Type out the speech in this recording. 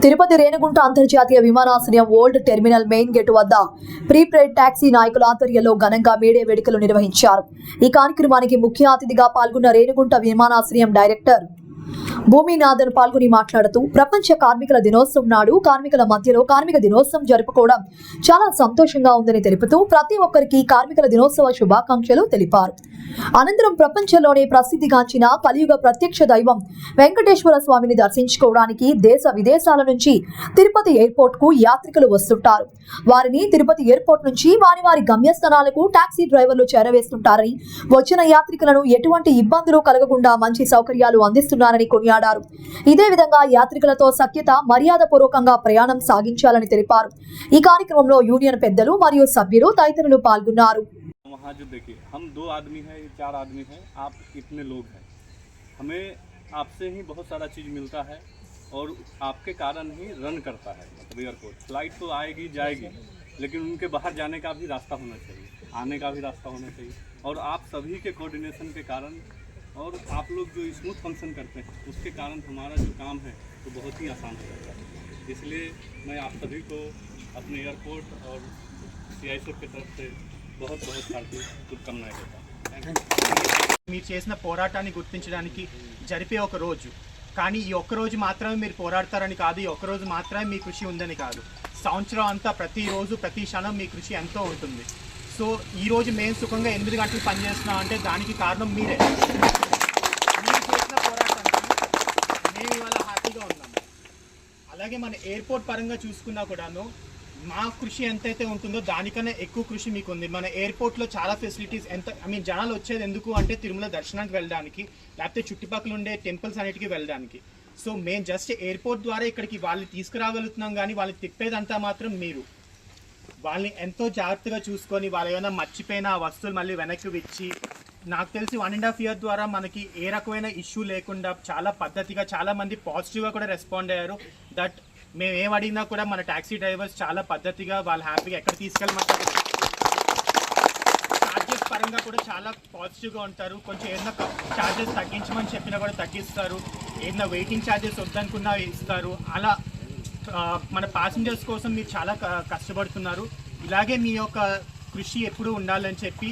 తిరుపతి రేణిగుంట అంతర్జాతీయ విమానాశ్రయం old terminal main gate వద్ద ప్రీపెయిడ్ టాక్సీ నాయకుల ఆధ్వర్యంలో ఘనంగా మేడే వేడుకలు నిర్వహించారు. ఈ కార్యక్రమానికి ముఖ్య అతిథిగా పాల్గొన్న రేణిగుంట విమానాశ్రయం డైరెక్టర్ భూమినాథన్ పాల్గొని మాట్లాడుతూ, ప్రపంచ కార్మికుల దినోత్సవం నాడు కార్మికుల మధ్యలో కార్మిక దినోత్సవం జరుపుకోవడం చాలా సంతోషంగా ఉందని తెలుపుతూ ప్రతి ఒక్కరికి కార్మికుల దినోత్సవ శుభాకాంక్షలు తెలిపారు. అనంతరం ప్రపంచంలోనే ప్రసిద్ధిగాంచిన కలియుగ ప్రత్యక్ష దైవం వెంకటేశ్వర స్వామిని దర్శించుకోవడానికి దేశ విదేశాల నుంచి తిరుపతి ఎయిర్పోర్ట్ కు యాత్రికులు వస్తుంటారు. వారిని తిరుపతి ఎయిర్పోర్ట్ నుంచి వారి గమ్యస్థానాలకు టాక్సీ డ్రైవర్లు చేరవేస్తుంటారని, వచ్చిన యాత్రికులను ఎటువంటి ఇబ్బందులు కలగకుండా మంచి సౌకర్యాలు అందిస్తున్నారని కొనియాడారు. ఇదే విధంగా యాత్రికులతో సఖ్యత మర్యాద పూర్వకంగా ప్రయాణం సాగించాలని తెలిపారు. ఈ కార్యక్రమంలో యూనియన్ పెద్దలు మరియు సభ్యులు తదితరులు పాల్గొన్నారు. वहाँ जो देखिए हम 2 आदमी हैं, 4 आदमी हैं, आप इतने लोग हैं, हमें आपसे ही बहुत सारा चीज़ मिलता है और आपके कारण ही रन करता है मतलब एयरपोर्ट। फ्लाइट तो आएगी जाएगी, लेकिन उनके बाहर जाने का भी रास्ता होना चाहिए, आने का भी रास्ता होना चाहिए, और आप सभी के कोऑर्डिनेशन के कारण और आप लोग जो स्मूथ फंक्शन करते हैं उसके कारण हमारा जो काम है वो तो बहुत ही आसान हो जाता है। इसलिए मैं आप सभी को अपने एयरपोर्ट और CISO की तरफ से बहुत बहुत हार्दिक शुभकामनाएं देता हूं। మీరు చేసిన పోరాటాన్ని గుర్తించడానికి జరిపే ఒక రోజు, కానీ ఈ ఒక్క రోజు మాత్రమే మీరు పోరాడతారని కాదు, ఈ ఒక్క రోజు మాత్రమే మీ కృషి ఉందని కాదు, సంవత్సరం అంతా ప్రతిరోజు ప్రతి క్షణం మీ కృషి ఎంతో ఉంటుంది. సో ఈరోజు మేము సుఖంగా 8 గంటలు పనిచేస్తున్నాం అంటే దానికి కారణం మీరే. మీరు చేసిన పోరాటానికి మేము ఇవాళ హ్యాపీగా ఉన్నాము. అలాగే మన ఎయిర్పోర్ట్ పరంగా చూసుకున్నా కూడాను మా కృషి ఎంతైతే ఉంటుందో దానికన్నా ఎక్కువ కృషి మీకు ఉంది. మన ఎయిర్పోర్ట్లో చాలా ఫెసిలిటీస్ జనాలు వచ్చేది ఎందుకు అంటే తిరుమల దర్శనానికి వెళ్ళడానికి, లేకపోతే చుట్టుపక్కల ఉండే టెంపుల్స్ అన్నిటికీ వెళ్ళడానికి. సో మేము జస్ట్ ఎయిర్పోర్ట్ ద్వారా ఇక్కడికి వాళ్ళని తీసుకురాగలుగుతున్నాం, కానీ వాళ్ళని తిప్పేదంతా మాత్రం మీరు. వాళ్ళని ఎంతో జాగ్రత్తగా చూసుకొని వాళ్ళు ఏమైనా మర్చిపోయిన ఆ వస్తువులు మళ్ళీ వెనక్కి ఇచ్చి, నాకు తెలిసి 1.5 year ద్వారా మనకి ఏ రకమైన ఇష్యూ లేకుండా చాలా పద్ధతిగా చాలామంది పాజిటివ్గా కూడా రెస్పాండ్ అయ్యారు. దట్ మేము ఏం అడిగినా కూడా మన ట్యాక్సీ డ్రైవర్స్ చాలా పద్ధతిగా వాళ్ళు హ్యాపీగా ఎక్కడ తీసుకెళ్ళమంటారు. ఛార్జెస్ పరంగా కూడా చాలా పాజిటివ్గా ఉంటారు. కొంచెం ఏదైనా ఛార్జెస్ తగ్గించమని చెప్పినా కూడా తగ్గిస్తారు, ఏదైనా వెయిటింగ్ ఛార్జెస్ వద్దనుకున్నా ఇస్తారు. అలా మన ప్యాసింజర్స్ కోసం మీరు చాలా కష్టపడుతున్నారు. ఇలాగే మీ యొక్క కృషి ఎప్పుడూ ఉండాలని చెప్పి